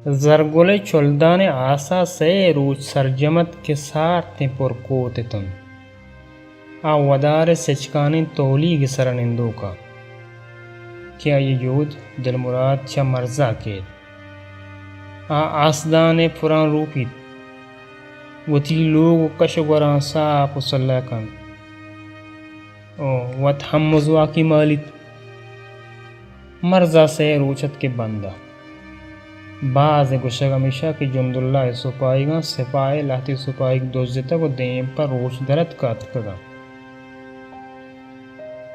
زرگل چلدان آسا سے روچ سرجمت کے ساتھ پر کوتے تن ودار سچکانی تولی کی سرنندو کا کیا یہ یود دل مراد چا مرزا کے آسدان پران روپیت وتی لوگ کشگوران ساپ سلح کن وط ہم مزوا کی مالت مرزا سے روچت کے بندہ بعض گشگ ہمیشہ کی جند اللہ سپاہی گا سپاہی لہتی سپاہی دوزتا کو دیم پر روچ درد کات کگا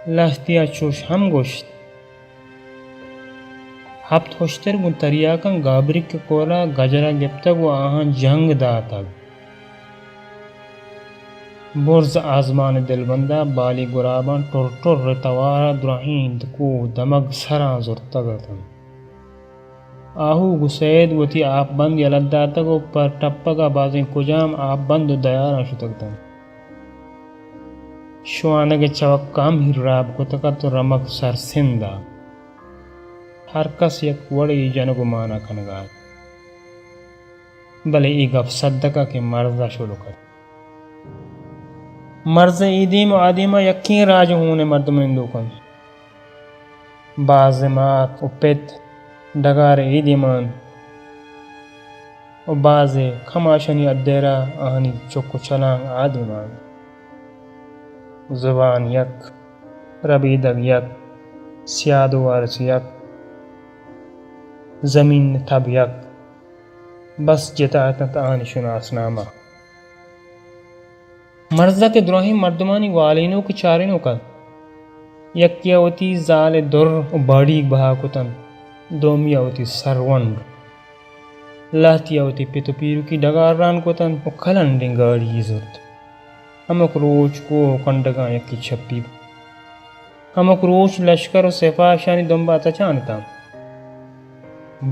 لہتی چوش ہم گوشت ہفت ہوشتر گن تریاکن گابرک کے کورا گجرا گپتگ و آہاں جنگ داتگ برز آزمان دل بندہ بالی گرابان ٹر ٹر توارا دراہین دکو دمگ سران زرتگتن آہو گسید وتی آپ بند یلداتگ و پر ٹپگا بازیں کجام آپ بند دیارا شتگتن شوانگ چوکام ہی راب کتگا تو رمک سر سندہ ہر کس یک وڑی جنگو مانا کنگا بلے ای گف صدقہ کے مرزا شلو کر مرز ایدیم و آدیمہ یکین راج ہونے مردم اندو کن بازمات اپیت ڈگار ایدیمان و باز کھماشنی ادیرہ آہنی چکو چلان آدیمان زبان یک ربیدگ یک سیاد و وارس یک زمین تب یک بس جتاعتت آہنی شناس نامہ مرزا کے دروہی مردمانی والینوں کی چارینوں کا یکیاوتی زال در و باڑی بہا کتن دومیاوتی سرونڈ لہتیاوتی پیتو پیرو کی ڈگار ران کتن و کھلن ڈنگاڑی زرد ہمک روچ کو کنڈگاں یکی چھپی ہمک روچ لشکر و سپاہ شانی دنبا تچانتا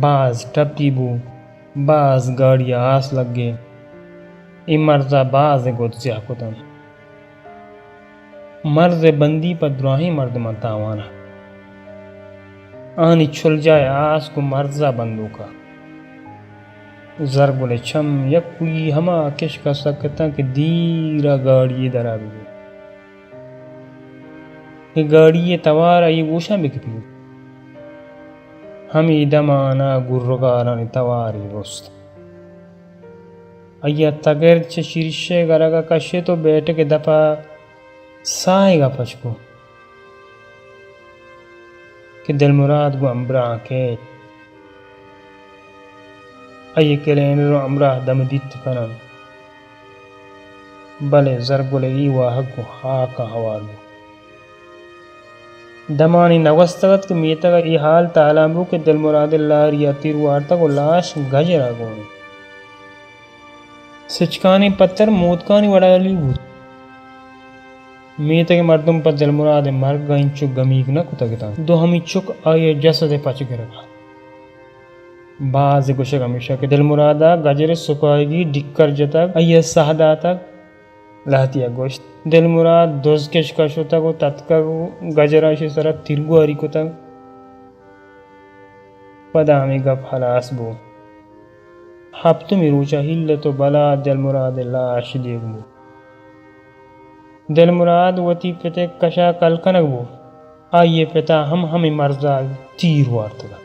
باز ٹپی بو باز گاڑی آس لگ گئے ای مرزا باز گوتزیا کتن مرز بندی پر دراہی مرد منتاوانا آنی چھل جائے آس کو مرزا بندو کا زرگل چھم یک کوئی ہما کش کا سکتا کہ دیرہ گاڑی درہ بھی کہ گاڑی توارا یہ گوشا بکپی ہمی دمانا گرگارانی تواری رست ایا تگر چه شیرشه گرگا کشه تو بیٹه که دپا سائے گا پچکو کہ دل مراد گو امبرا کے ایا کلین رو امبرا دم دیت کنن بلے زرگل ای واحق گو خاکا حوالو دمانی نوستغت که میتگا ای حال تعلیم رو که دل مراد اللہ ریاتی رو آرتا گو لاش گجرا گونی سچکانی پتر موتکانی وڑالی بود میتا کے مردم پر دل مراد مرگ گا انچو گمیگ نہ کتا دو ہمی چک آئے جسد پچ گرگا باز گوشک ہمیشہ کہ دل مرادا گجر سپاہی گی ڈکر جتک آئے سہدا تک لہتیا گوشت دل مراد دوز کش کشو تک و تتکا گجراشی سرک تیرگو آری کو تک پدا ہمیں گپ حلاس بو ہفتو می روچا ہلتو بلا دل مراد لاش دیگمو دل مراد وتی پتے کشا کلکنگ بو آئیے پتا ہم ہمیں مرزا تیر وارتگا